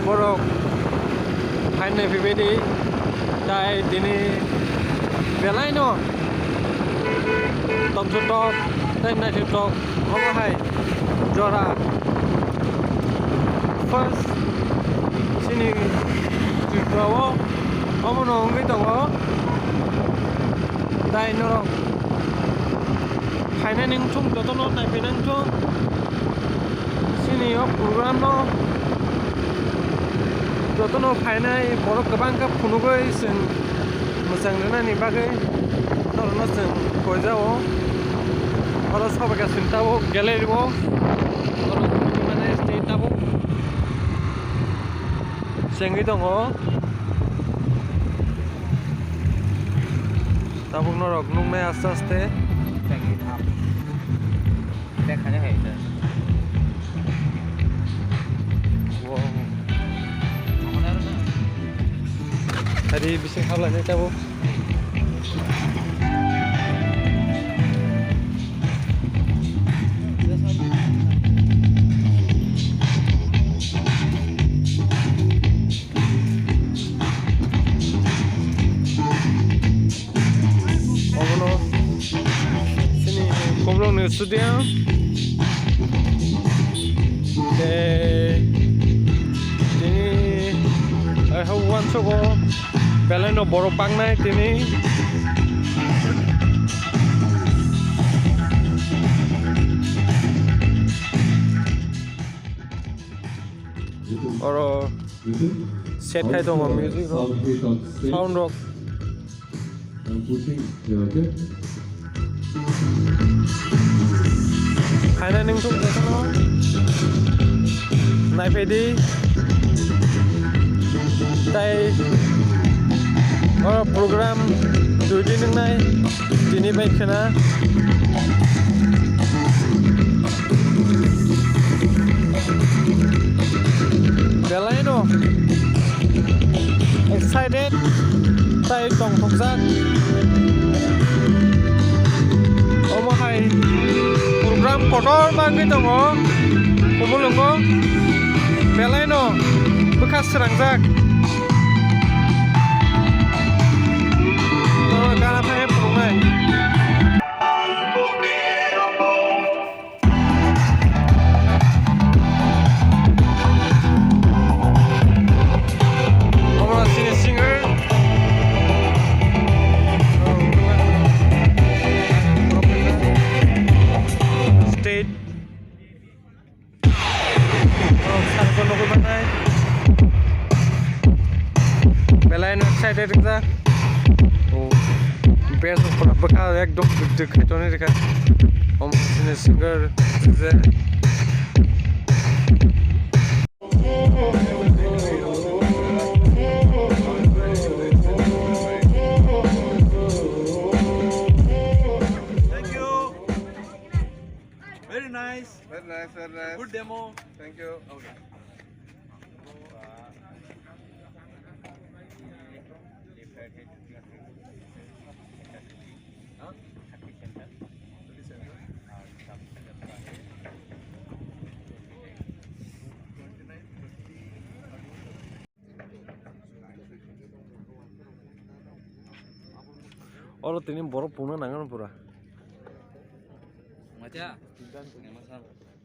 borok hainai faibaidi dai dini belai no tomsutok dai naithutok omo hai jora first sini jitwawo omo no ngi tongo dai norok hainai ning chung jotono naipinang chung sini program no jotono hainai borok gobang ka phunugoi sing मोजां रोंनायनि बागै नरनो जों गयजाओ oro sabaka sintabo galeriwo oro mane state-abo sengi dongo tabuk norok nungmai aste aste sengi up dekhane haite wow tadi bising hablane tabo studio tini I have one sogo belano boro pangnai tini oro set kai dong music rock sound rock hainai ning chung jotono naiphaidi tai oro program duidi ningnai dini bai khana belai no excited tai tong thokjak omo hai program kotor bangui tongo kumulungo belai no bukha srangjak to gana phai prongnai omo singer state belai no excited ka oh best pura baka ekdom dekhai to ne dekha om singer je Very nice. Very nice, very nice. Good demo. Thank you. Okay. oro tini borok pungna nangan pura Maja, nggak masalah.